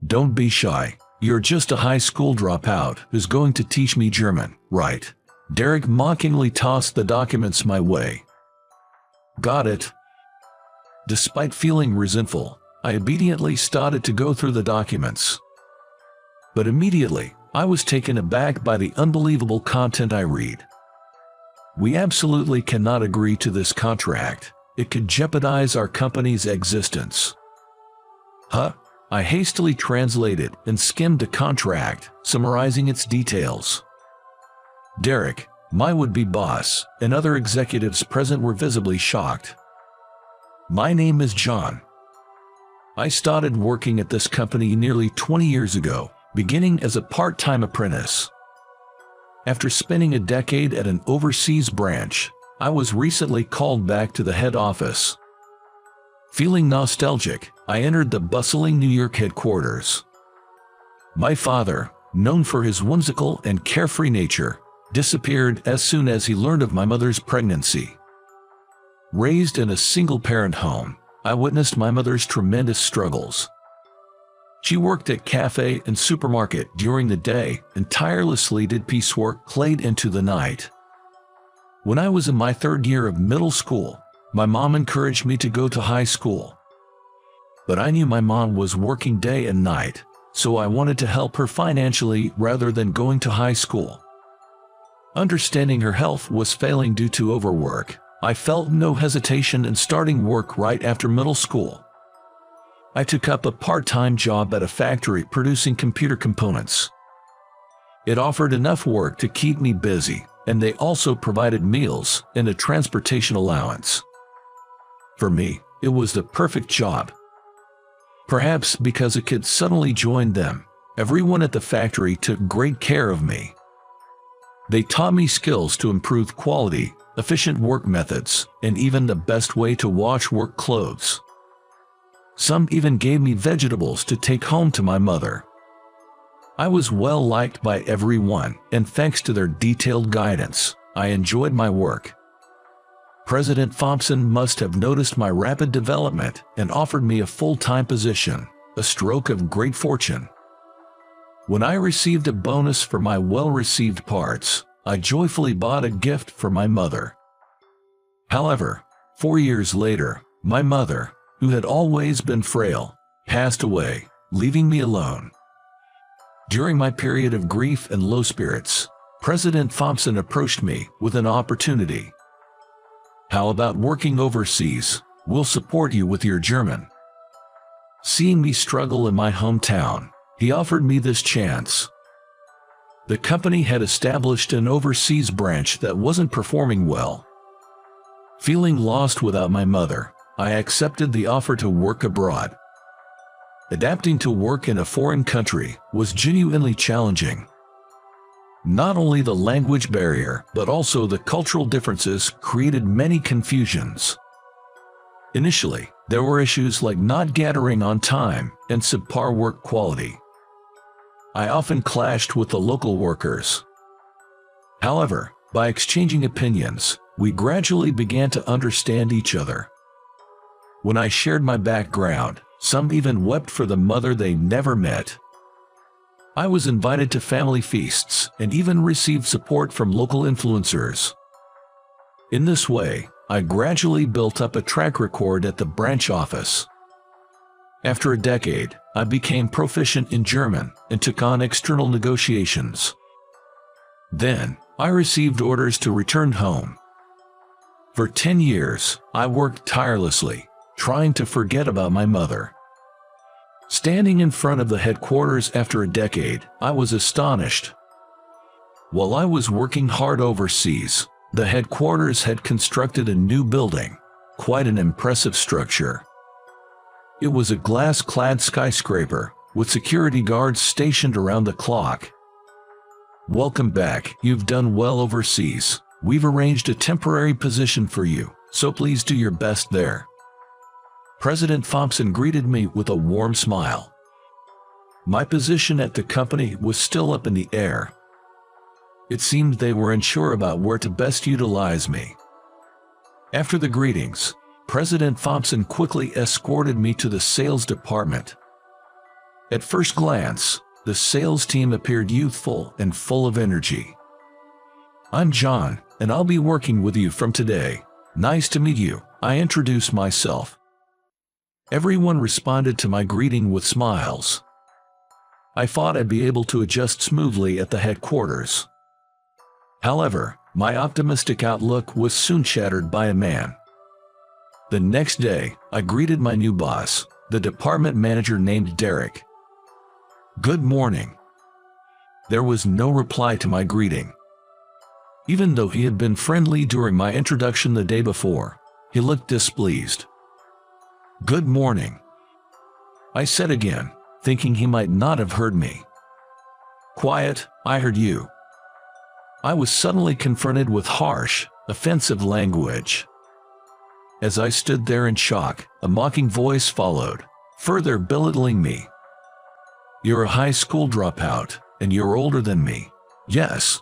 Don't be shy. You're just a high school dropout who's going to teach me German, right? Derek mockingly tossed the documents my way. Got it. Despite feeling resentful, I obediently started to go through the documents. But immediately, I was taken aback by the unbelievable content I read. We absolutely cannot agree to this contract. It could jeopardize our company's existence. Huh? I hastily translated and skimmed the contract, summarizing its details. Derek, my would-be boss, and other executives present were visibly shocked. My name is John. I started working at this company nearly 20 years ago, beginning as a part-time apprentice. After spending a decade at an overseas branch, I was recently called back to the head office. Feeling nostalgic, I entered the bustling New York headquarters. My father, known for his whimsical and carefree nature, disappeared as soon as he learned of my mother's pregnancy. Raised in a single-parent home, I witnessed my mother's tremendous struggles. She worked at cafe and supermarket during the day and tirelessly did piecework late into the night. When I was in my third year of middle school, my mom encouraged me to go to high school. But I knew my mom was working day and night, so I wanted to help her financially rather than going to high school. Understanding her health was failing due to overwork, I felt no hesitation in starting work right after middle school. I took up a part-time job at a factory producing computer components. It offered enough work to keep me busy, and they also provided meals and a transportation allowance. For me, it was the perfect job. Perhaps because a kid suddenly joined them, everyone at the factory took great care of me. They taught me skills to improve quality, efficient work methods, and even the best way to wash work clothes. Some even gave me vegetables to take home to my mother. I was well liked by everyone, and thanks to their detailed guidance, I enjoyed my work. President Thompson must have noticed my rapid development and offered me a full-time position, a stroke of great fortune. When I received a bonus for my well-received parts, I joyfully bought a gift for my mother. However, 4 years later, my mother, who had always been frail, passed away, leaving me alone. During my period of grief and low spirits, President Thompson approached me with an opportunity. How about working overseas? We'll support you with your German. Seeing me struggle in my hometown, he offered me this chance. The company had established an overseas branch that wasn't performing well. Feeling lost without my mother, I accepted the offer to work abroad. Adapting to work in a foreign country was genuinely challenging. Not only the language barrier, but also the cultural differences created many confusions. Initially, there were issues like not gathering on time and subpar work quality. I often clashed with the local workers. However, by exchanging opinions, we gradually began to understand each other. When I shared my background, some even wept for the mother they never met. I was invited to family feasts and even received support from local influencers. In this way, I gradually built up a track record at the branch office. After a decade, I became proficient in German and took on external negotiations. Then, I received orders to return home. For 10 years, I worked tirelessly, trying to forget about my mother. Standing in front of the headquarters after a decade, I was astonished. While I was working hard overseas, the headquarters had constructed a new building, quite an impressive structure. It was a glass-clad skyscraper, with security guards stationed around the clock. Welcome back, you've done well overseas. We've arranged a temporary position for you, so please do your best there. President Thompson greeted me with a warm smile. My position at the company was still up in the air. It seemed they were unsure about where to best utilize me. After the greetings, President Thompson quickly escorted me to the sales department. At first glance, the sales team appeared youthful and full of energy. "I'm John, and I'll be working with you from today. Nice to meet you," I introduced myself. Everyone responded to my greeting with smiles. I thought I'd be able to adjust smoothly at the headquarters. However, my optimistic outlook was soon shattered by a man. The next day, I greeted my new boss, the department manager named Derek. "Good morning." There was no reply to my greeting. Even though he had been friendly during my introduction the day before, he looked displeased. "Good morning," I said again, thinking he might not have heard me. "Quiet, I heard you." I was suddenly confronted with harsh, offensive language. As I stood there in shock, a mocking voice followed, further belittling me. "You're a high school dropout, and you're older than me. Yes.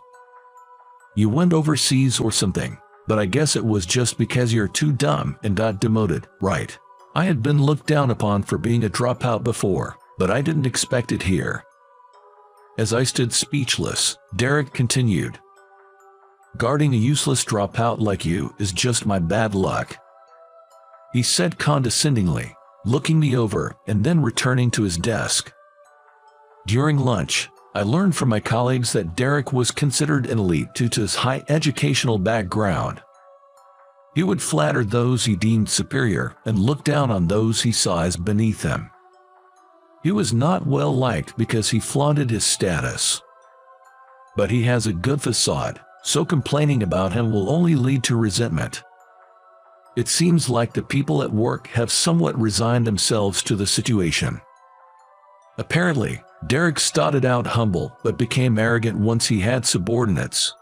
You went overseas or something, but I guess it was just because you're too dumb and got demoted, right?" I had been looked down upon for being a dropout before, but I didn't expect it here. As I stood speechless, Derek continued, "Guarding a useless dropout like you is just my bad luck," he said condescendingly, looking me over and then returning to his desk. During lunch, I learned from my colleagues that Derek was considered an elite due to his high educational background. He would flatter those he deemed superior and look down on those he saw as beneath him. He was not well liked because he flaunted his status. But he has a good facade, so complaining about him will only lead to resentment. It seems like the people at work have somewhat resigned themselves to the situation. Apparently, Derek started out humble but became arrogant once he had subordinates.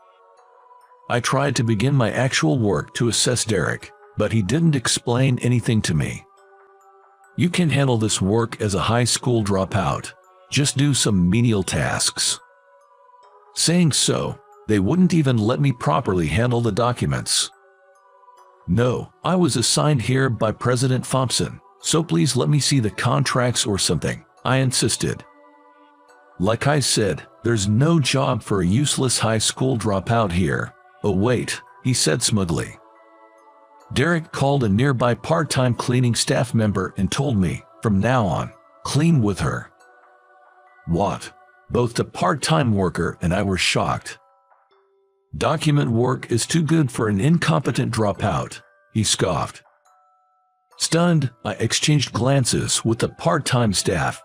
I tried to begin my actual work to assess Derek, but he didn't explain anything to me. "You can handle this work as a high school dropout. Just do some menial tasks." Saying so, they wouldn't even let me properly handle the documents. "No, I was assigned here by President Thompson, so please let me see the contracts or something," I insisted. "Like I said, there's no job for a useless high school dropout here." "Oh wait," he said smugly. Derek called a nearby part-time cleaning staff member and told me, from now on, clean with her. What? Both the part-time worker and I were shocked. "Document work is too good for an incompetent dropout," he scoffed. Stunned, I exchanged glances with the part-time staff.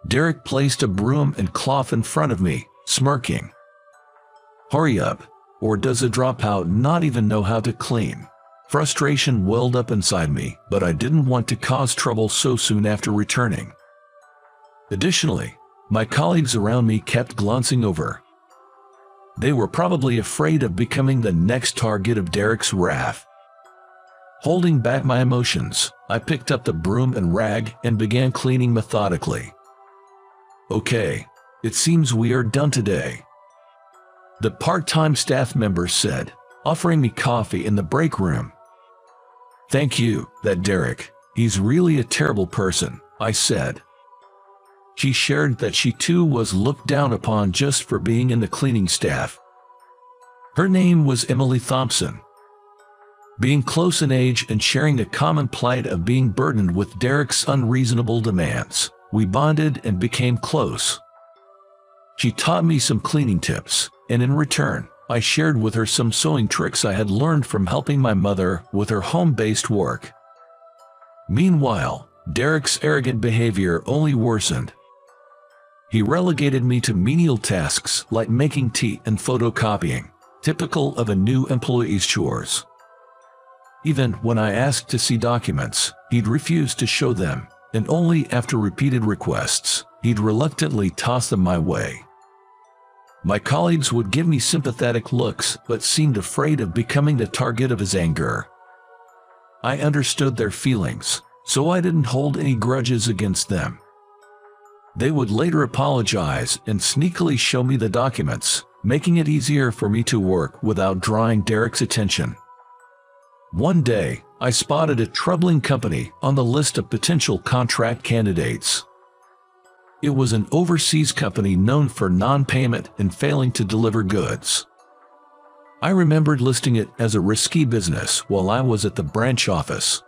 Derek placed a broom and cloth in front of me, smirking. "Hurry up, or does a dropout not even know how to clean?" Frustration welled up inside me, but I didn't want to cause trouble so soon after returning. Additionally, my colleagues around me kept glancing over. They were probably afraid of becoming the next target of Derek's wrath. Holding back my emotions, I picked up the broom and rag and began cleaning methodically. "Okay, it seems we are done today," the part-time staff member said, offering me coffee in the break room. "Thank you, that Derek. He's really a terrible person," I said. She shared that she too was looked down upon just for being in the cleaning staff. Her name was Emily Thompson. Being close in age and sharing the common plight of being burdened with Derek's unreasonable demands, we bonded and became close. She taught me some cleaning tips, and in return, I shared with her some sewing tricks I had learned from helping my mother with her home-based work. Meanwhile, Derek's arrogant behavior only worsened. He relegated me to menial tasks like making tea and photocopying, typical of a new employee's chores. Even when I asked to see documents, he'd refuse to show them, and only after repeated requests, he'd reluctantly toss them my way. My colleagues would give me sympathetic looks but seemed afraid of becoming the target of his anger. I understood their feelings, so I didn't hold any grudges against them. They would later apologize and sneakily show me the documents, making it easier for me to work without drawing Derek's attention. One day, I spotted a troubling company on the list of potential contract candidates. It was an overseas company known for non-payment and failing to deliver goods. I remembered listing it as a risky business while I was at the branch office.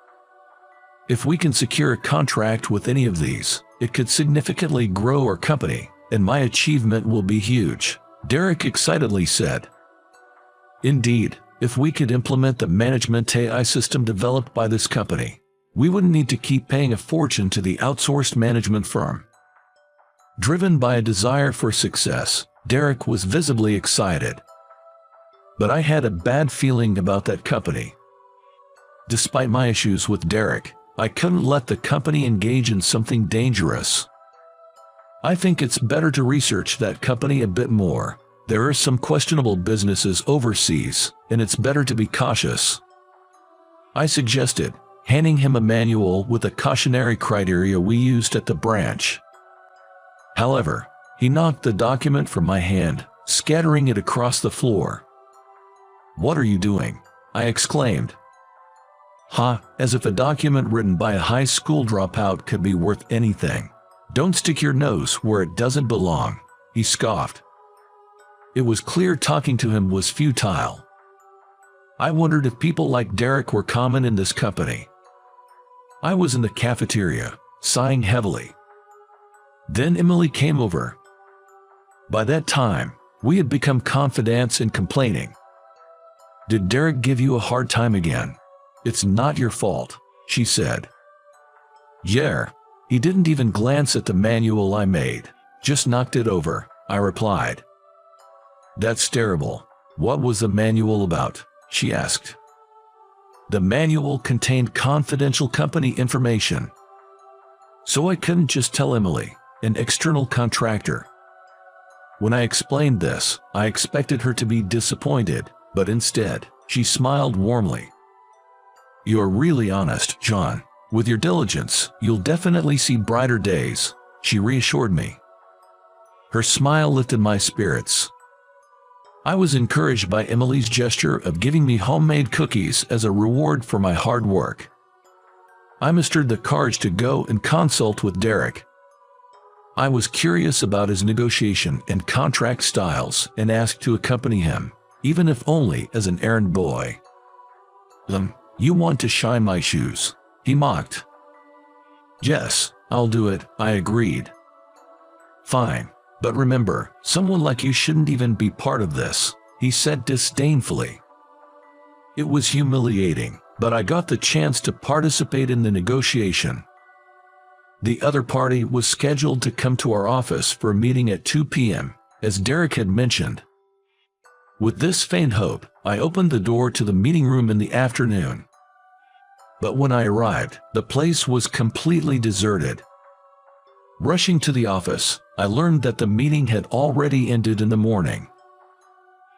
If we can secure a contract with any of these, it could significantly grow our company, and my achievement will be huge, Derek excitedly said. Indeed, if we could implement the management AI system developed by this company, we wouldn't need to keep paying a fortune to the outsourced management firm. Driven by a desire for success, Derek was visibly excited. But I had a bad feeling about that company. Despite my issues with Derek, I couldn't let the company engage in something dangerous. I think it's better to research that company a bit more. There are some questionable businesses overseas, and it's better to be cautious. I suggested, handing him a manual with the cautionary criteria we used at the branch. However, he knocked the document from my hand, scattering it across the floor. "What are you doing?" I exclaimed. "Ha, as if a document written by a high school dropout could be worth anything. Don't stick your nose where it doesn't belong," he scoffed. It was clear talking to him was futile. I wondered if people like Derek were common in this company. I was in the cafeteria, sighing heavily. Then Emily came over. By that time, we had become confidants and complaining. "Did Derek give you a hard time again?" "It's not your fault," she said. "Yeah, he didn't even glance at the manual I made, just knocked it over," I replied. "That's terrible. What was the manual about?" she asked. The manual contained confidential company information. So I couldn't just tell Emily, an external contractor. When I explained this, I expected her to be disappointed, but instead, she smiled warmly. "You're really honest, John. With your diligence, you'll definitely see brighter days," she reassured me. Her smile lifted my spirits. I was encouraged by Emily's gesture of giving me homemade cookies as a reward for my hard work. I mustered the courage to go and consult with Derek. I was curious about his negotiation and contract styles and asked to accompany him, even if only as an errand boy. You want to shine my shoes?" he mocked. "Yes, I'll do it," I agreed. "Fine, but remember, someone like you shouldn't even be part of this," he said disdainfully. It was humiliating, but I got the chance to participate in the negotiation. The other party was scheduled to come to our office for a meeting at 2 p.m., as Derek had mentioned. With this faint hope, I opened the door to the meeting room in the afternoon. But when I arrived, the place was completely deserted. Rushing to the office, I learned that the meeting had already ended in the morning.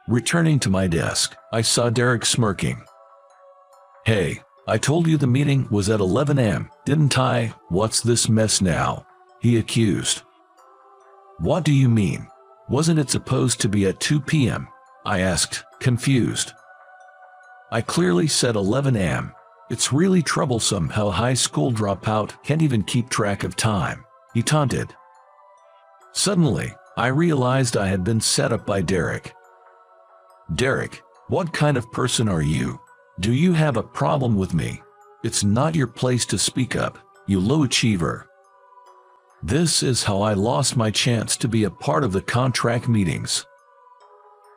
Returning to my desk, I saw Derek smirking. "Hey, I told you the meeting was at 11 a.m., didn't I? What's this mess now?" he accused. "What do you mean? Wasn't it supposed to be at 2 p.m.? I asked, confused. "I clearly said 11 a.m. It's really troublesome how a high school dropout can't even keep track of time," he taunted. Suddenly, I realized I had been set up by Derek. "Derek, what kind of person are you? Do you have a problem with me? It's not your place to speak up, you low achiever." This is how I lost my chance to be a part of the contract meetings.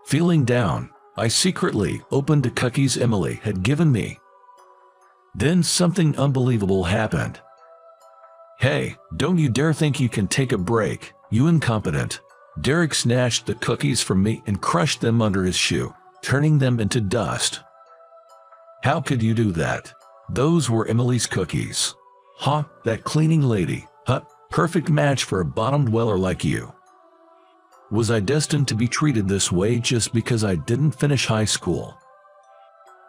Feeling down, I secretly opened the cookies Emily had given me. Then something unbelievable happened. "Hey, don't you dare think you can take a break, you incompetent." Derek snatched the cookies from me and crushed them under his shoe, turning them into dust. "How could you do that? Those were Emily's cookies. Huh, that cleaning lady, huh, perfect match for a bottom dweller like you." Was I destined to be treated this way just because I didn't finish high school?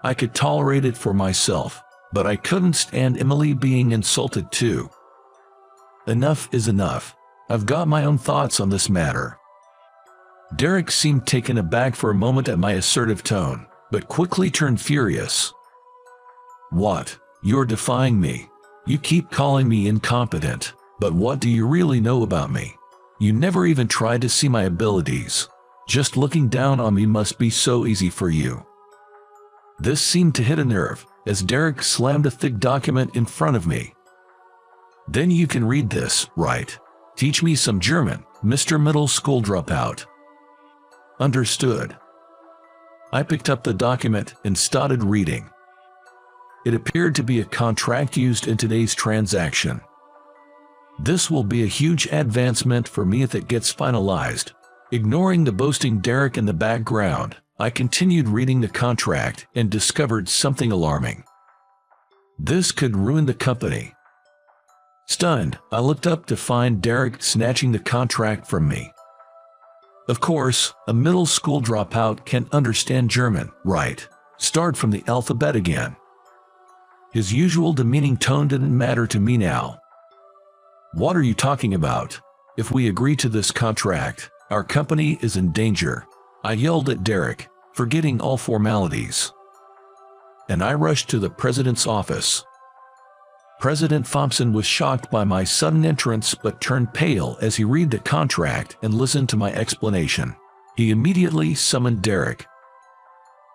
I could tolerate it for myself, but I couldn't stand Emily being insulted too. Enough is enough. I've got my own thoughts on this matter. Derek seemed taken aback for a moment at my assertive tone, but quickly turned furious. "What? You're defying me. You keep calling me incompetent, but what do you really know about me?" You never even tried to see my abilities. Just looking down on me must be so easy for you. This seemed to hit a nerve, as Derek slammed a thick document in front of me. Then you can read this, right? Teach me some German, Mr. Middle School Dropout. Understood. I picked up the document and started reading. It appeared to be a contract used in today's transaction. This will be a huge advancement for me if it gets finalized. Ignoring the boasting Derek in the background, I continued reading the contract and discovered something alarming. This could ruin the company. Stunned, I looked up to find Derek snatching the contract from me. Of course, a middle school dropout can understand German, right? Start from the alphabet again. His usual demeaning tone didn't matter to me now. What are you talking about? If we agree to this contract, our company is in danger. I yelled at Derek, forgetting all formalities. And I rushed to the president's office. President Thompson was shocked by my sudden entrance but turned pale as he read the contract and listened to my explanation. He immediately summoned Derek.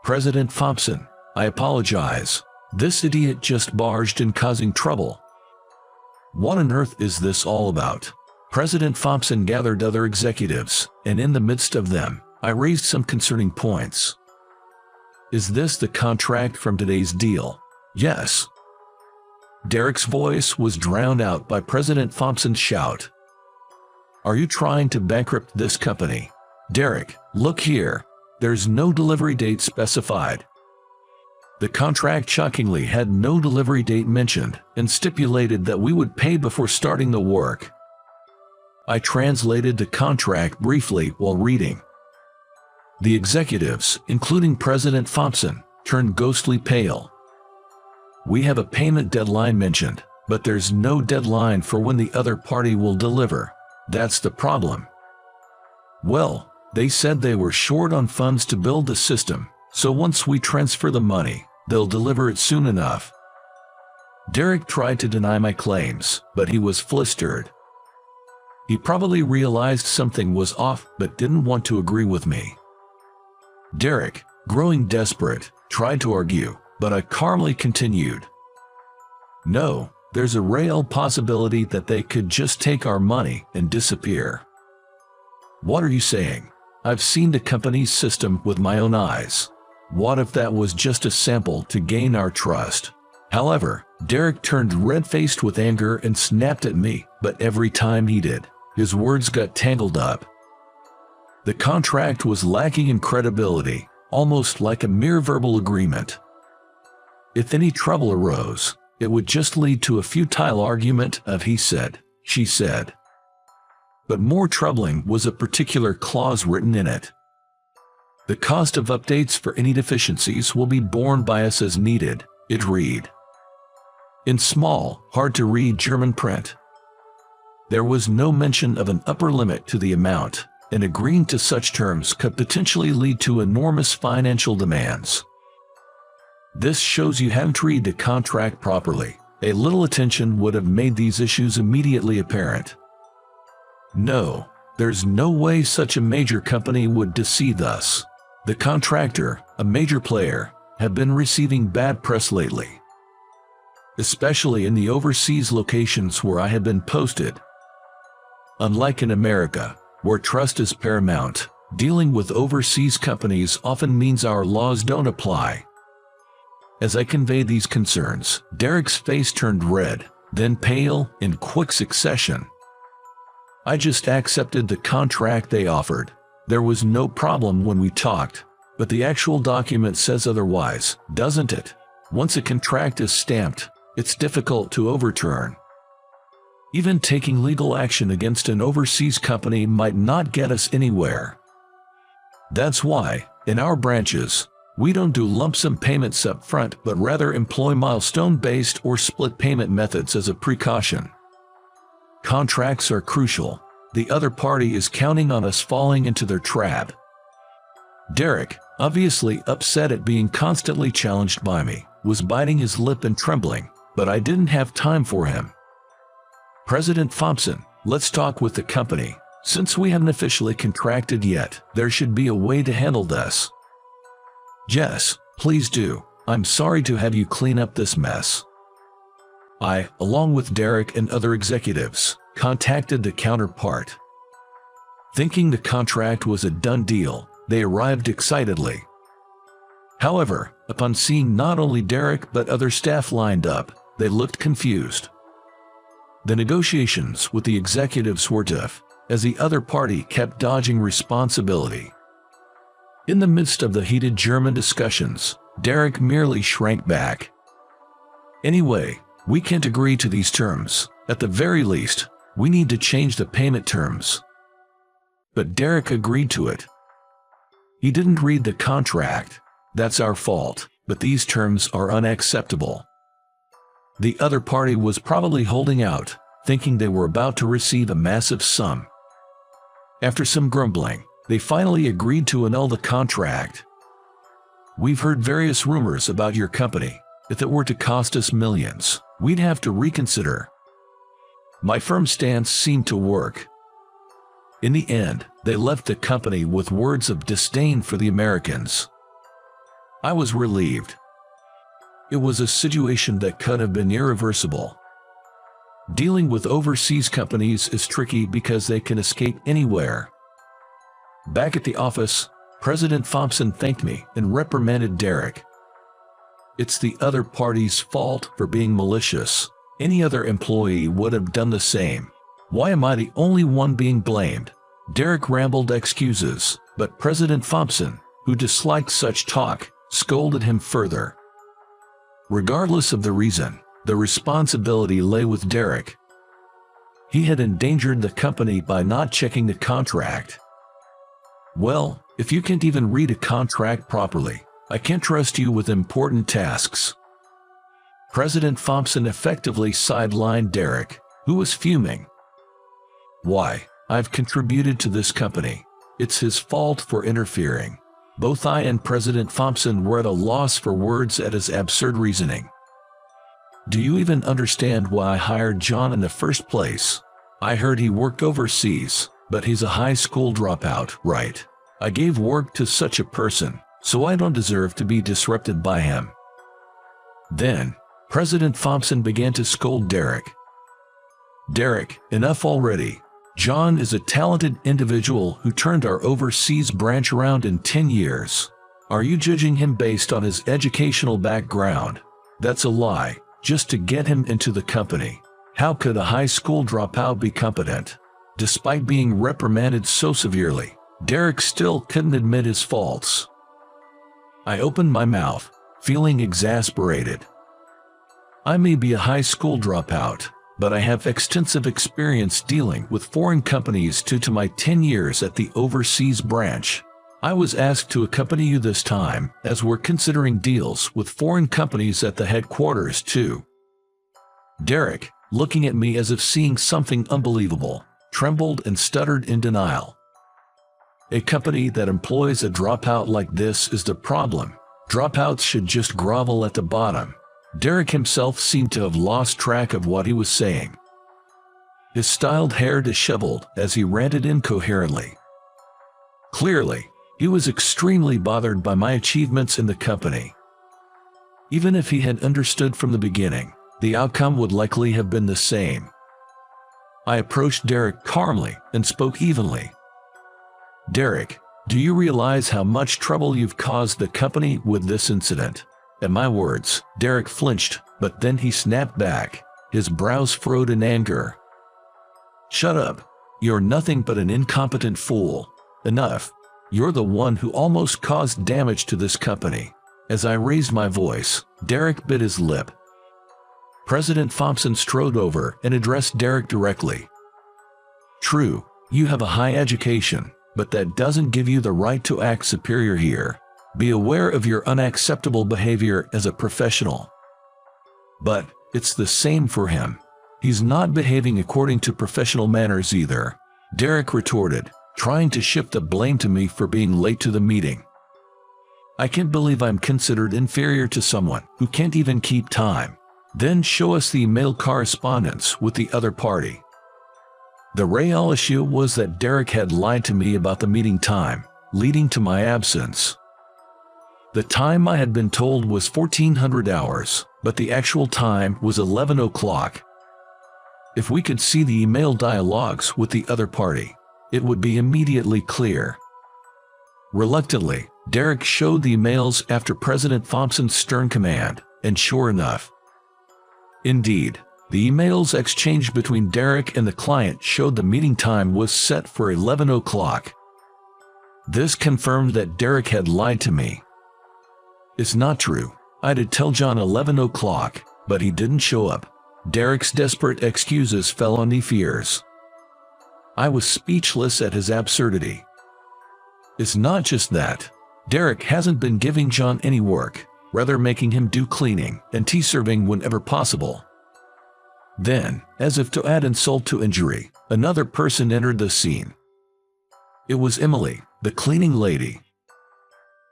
President Thompson, I apologize. This idiot just barged in causing trouble. What on earth is this all about? President Thompson gathered other executives, and in the midst of them, I raised some concerning points. Is this the contract from today's deal? Yes. Derek's voice was drowned out by President Thompson's shout. Are you trying to bankrupt this company? Derek, look here. There's no delivery date specified. The contract shockingly had no delivery date mentioned and stipulated that we would pay before starting the work. I translated the contract briefly while reading. The executives, including President Thompson, turned ghostly pale. We have a payment deadline mentioned, but there's no deadline for when the other party will deliver. That's the problem. Well, they said they were short on funds to build the system, so once we transfer the money, they'll deliver it soon enough. Derek tried to deny my claims, but he was flustered. He probably realized something was off but didn't want to agree with me. Derek, growing desperate, tried to argue, but I calmly continued. No, there's a real possibility that they could just take our money and disappear. What are you saying? I've seen the company's system with my own eyes. What if that was just a sample to gain our trust? However, Derek turned red-faced with anger and snapped at me, but every time he did, his words got tangled up. The contract was lacking in credibility, almost like a mere verbal agreement. If any trouble arose, it would just lead to a futile argument of he said, she said. But more troubling was a particular clause written in it. The cost of updates for any deficiencies will be borne by us as needed, it read. In small, hard-to-read German print. There was no mention of an upper limit to the amount, and agreeing to such terms could potentially lead to enormous financial demands. This shows you haven't read the contract properly. A little attention would have made these issues immediately apparent. No, there's no way such a major company would deceive us. The contractor, a major player, have been receiving bad press lately, especially in the overseas locations where I have been posted. Unlike in America, where trust is paramount, dealing with overseas companies often means our laws don't apply. As I conveyed these concerns, Derek's face turned red, then pale, in quick succession. I just accepted the contract they offered. There was no problem when we talked, but the actual document says otherwise, doesn't it? Once a contract is stamped, it's difficult to overturn. Even taking legal action against an overseas company might not get us anywhere. That's why, in our branches, we don't do lump sum payments up front but rather employ milestone-based or split payment methods as a precaution. Contracts are crucial. The other party is counting on us falling into their trap. Derek, obviously upset at being constantly challenged by me, was biting his lip and trembling, but I didn't have time for him. President Thompson, let's talk with the company, Since we haven't officially contracted yet, there should be a way to handle this. Jess, please do. I'm sorry to have you clean up this mess. I, along with Derek and other executives, contacted the counterpart. Thinking the contract was a done deal, they arrived excitedly. However, upon seeing not only Derek but other staff lined up, they looked confused. The negotiations with the executives were tough, as the other party kept dodging responsibility. In the midst of the heated German discussions, Derek merely shrank back. Anyway, we can't agree to these terms. At the very least, we need to change the payment terms. But Derek agreed to it. He didn't read the contract. That's our fault, but these terms are unacceptable. The other party was probably holding out, thinking they were about to receive a massive sum. After some grumbling, they finally agreed to annul the contract. We've heard various rumors about your company. If it were to cost us millions, we'd have to reconsider. My firm stance seemed to work. In the end, they left the company with words of disdain for the Americans. I was relieved. It was a situation that could have been irreversible. Dealing with overseas companies is tricky because they can escape anywhere. Back at the office, President Thompson thanked me and reprimanded Derek. It's the other party's fault for being malicious. Any other employee would have done the same. Why am I the only one being blamed? Derek rambled excuses, but President Thompson, who disliked such talk, scolded him further. Regardless of the reason, the responsibility lay with Derek. He had endangered the company by not checking the contract. Well, if you can't even read a contract properly, I can't trust you with important tasks. President Thompson effectively sidelined Derek, who was fuming. Why, I've contributed to this company. It's his fault for interfering. Both I and President Thompson were at a loss for words at his absurd reasoning. Do you even understand why I hired John in the first place? I heard he worked overseas, but he's a high school dropout, right? I gave work to such a person, so I don't deserve to be disrupted by him. Then, President Thompson began to scold Derek. Derek, enough already. John is a talented individual who turned our overseas branch around in 10 years. Are you judging him based on his educational background? That's a lie, just to get him into the company. How could a high school dropout be competent? Despite being reprimanded so severely, Derek still couldn't admit his faults. I opened my mouth, feeling exasperated. I may be a high school dropout, but I have extensive experience dealing with foreign companies due to my 10 years at the overseas branch. I was asked to accompany you this time, as we're considering deals with foreign companies at the headquarters too. Derek, looking at me as if seeing something unbelievable, trembled and stuttered in denial. A company that employs a dropout like this is the problem. Dropouts should just grovel at the bottom. Derek himself seemed to have lost track of what he was saying. His styled hair disheveled as he ranted incoherently. Clearly, he was extremely bothered by my achievements in the company. Even if he had understood from the beginning, the outcome would likely have been the same. I approached Derek calmly and spoke evenly. Derek, do you realize how much trouble you've caused the company with this incident? At my words, Derek flinched, but then he snapped back, his brows furrowed in anger. Shut up. You're nothing but an incompetent fool. Enough. You're the one who almost caused damage to this company. As I raised my voice, Derek bit his lip. President Thompson strode over and addressed Derek directly. True, you have a high education, but that doesn't give you the right to act superior here. Be aware of your unacceptable behavior as a professional. But it's the same for him. He's not behaving according to professional manners either, Derek retorted, trying to shift the blame to me for being late to the meeting. I can't believe I'm considered inferior to someone who can't even keep time. Then show us the email correspondence with the other party. The real issue was that Derek had lied to me about the meeting time, leading to my absence. The time I had been told was 1400 hours, but the actual time was 11 o'clock. If we could see the email dialogues with the other party, it would be immediately clear. Reluctantly, Derek showed the emails after President Thompson's stern command, and sure enough. Indeed, the emails exchanged between Derek and the client showed the meeting time was set for 11 o'clock. This confirmed that Derek had lied to me. It's not true. I did tell John 11 o'clock, but he didn't show up. Derek's desperate excuses fell on deaf ears. I was speechless at his absurdity. It's not just that. Derek hasn't been giving John any work, rather making him do cleaning and tea serving whenever possible. Then, as if to add insult to injury, another person entered the scene. It was Emily, the cleaning lady.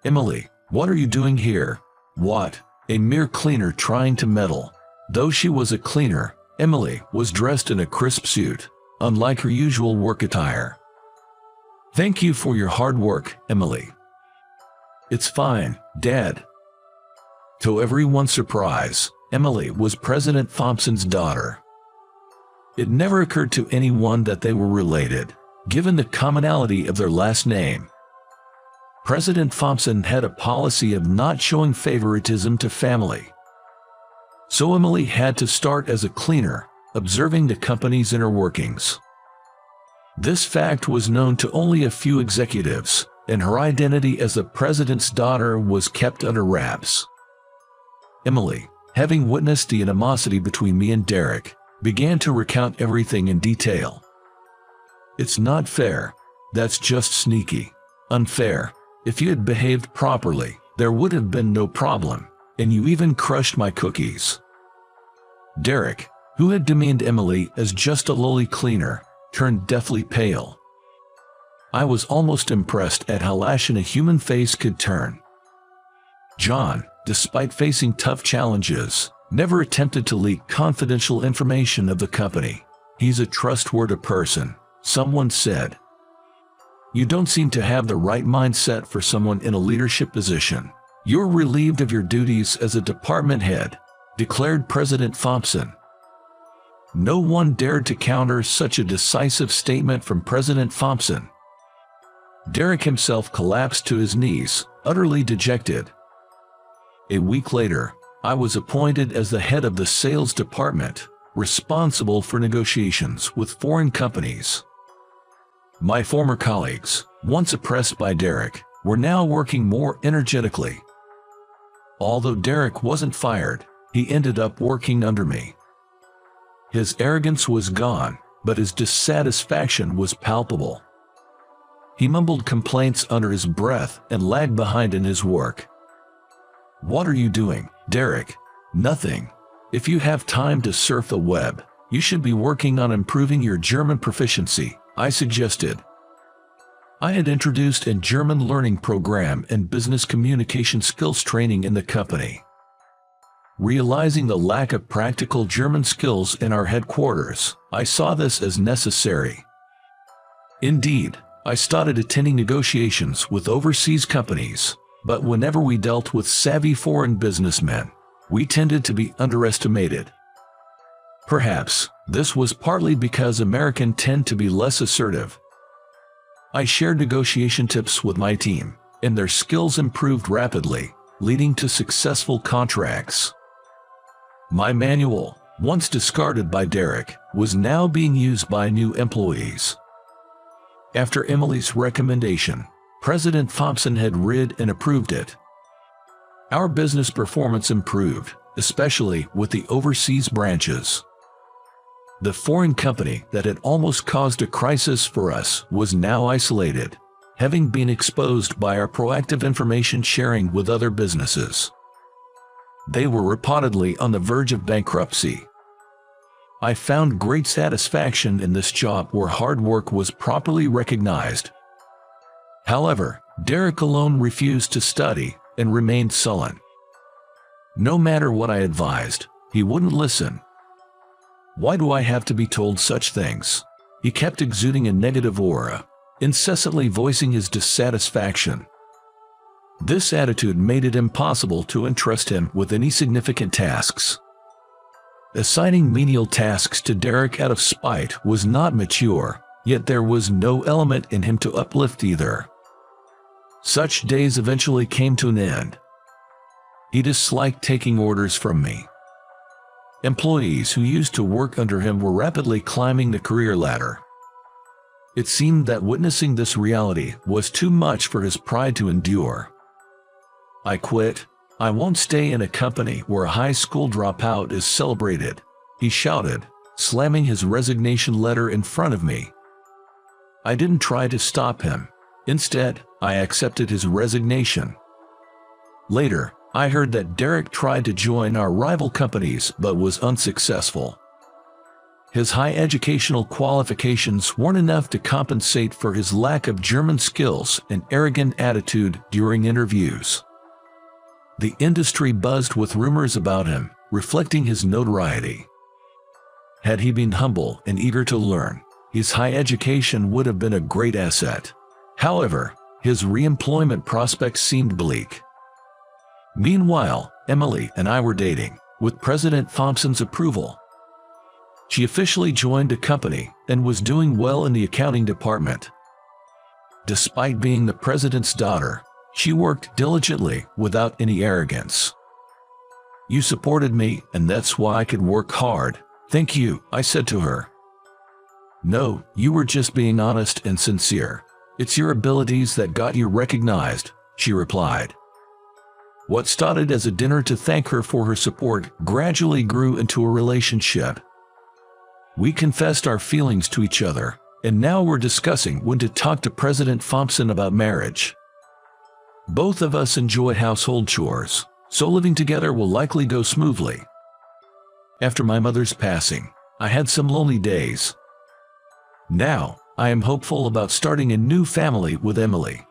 Emily, what are you doing here? What? A mere cleaner trying to meddle. Though she was a cleaner, Emily was dressed in a crisp suit, unlike her usual work attire. Thank you for your hard work, Emily. It's fine, Dad. To everyone's surprise, Emily was President Thompson's daughter. It never occurred to anyone that they were related, given the commonality of their last name. President Thompson had a policy of not showing favoritism to family. So Emily had to start as a cleaner, observing the company's inner workings. This fact was known to only a few executives, and her identity as the president's daughter was kept under wraps. Emily, having witnessed the animosity between me and Derek, began to recount everything in detail. It's not fair. That's just sneaky. Unfair. If you had behaved properly, there would have been no problem, and you even crushed my cookies. Derek, who had demeaned Emily as just a lowly cleaner, turned deathly pale. I was almost impressed at how ashen a human face could turn. John, despite facing tough challenges, never attempted to leak confidential information of the company. He's a trustworthy person, someone said. You don't seem to have the right mindset for someone in a leadership position. You're relieved of your duties as a department head, declared President Thompson. No one dared to counter such a decisive statement from President Thompson. Derek himself collapsed to his knees, utterly dejected. A week later, I was appointed as the head of the sales department, responsible for negotiations with foreign companies. My former colleagues, once oppressed by Derek, were now working more energetically. Although Derek wasn't fired, he ended up working under me. His arrogance was gone, but his dissatisfaction was palpable. He mumbled complaints under his breath and lagged behind in his work. What are you doing, Derek? Nothing. If you have time to surf the web, you should be working on improving your German proficiency, I suggested. I had introduced a German learning program and business communication skills training in the company. Realizing the lack of practical German skills in our headquarters, I saw this as necessary. Indeed, I started attending negotiations with overseas companies, but whenever we dealt with savvy foreign businessmen, we tended to be underestimated. Perhaps this was partly because Americans tend to be less assertive. I shared negotiation tips with my team, and their skills improved rapidly, leading to successful contracts. My manual, once discarded by Derek, was now being used by new employees. After Emily's recommendation, President Thompson had read and approved it. Our business performance improved, especially with the overseas branches. The foreign company that had almost caused a crisis for us was now isolated, having been exposed by our proactive information sharing with other businesses. They were reportedly on the verge of bankruptcy. I found great satisfaction in this job where hard work was properly recognized. However, Derek alone refused to study and remained sullen. No matter what I advised, he wouldn't listen. Why do I have to be told such things? He kept exuding a negative aura, incessantly voicing his dissatisfaction. This attitude made it impossible to entrust him with any significant tasks. Assigning menial tasks to Derek out of spite was not mature, yet there was no element in him to uplift either. Such days eventually came to an end. He disliked taking orders from me. Employees who used to work under him were rapidly climbing the career ladder. It seemed that witnessing this reality was too much for his pride to endure. I quit. I won't stay in a company where a high school dropout is celebrated, he shouted, slamming his resignation letter in front of me. I didn't try to stop him. Instead, I accepted his resignation. Later, I heard that Derek tried to join our rival companies but was unsuccessful. His high educational qualifications weren't enough to compensate for his lack of German skills and arrogant attitude during interviews. The industry buzzed with rumors about him, reflecting his notoriety. Had he been humble and eager to learn, his high education would have been a great asset. However, his re-employment prospects seemed bleak. Meanwhile, Emily and I were dating, with President Thompson's approval. She officially joined a company and was doing well in the accounting department. Despite being the president's daughter, she worked diligently without any arrogance. You supported me, and that's why I could work hard. Thank you, I said to her. No, you were just being honest and sincere. It's your abilities that got you recognized, she replied. What started as a dinner to thank her for her support gradually grew into a relationship. We confessed our feelings to each other, and now we're discussing when to talk to President Thompson about marriage. Both of us enjoy household chores, so living together will likely go smoothly. After my mother's passing, I had some lonely days. Now, I am hopeful about starting a new family with Emily.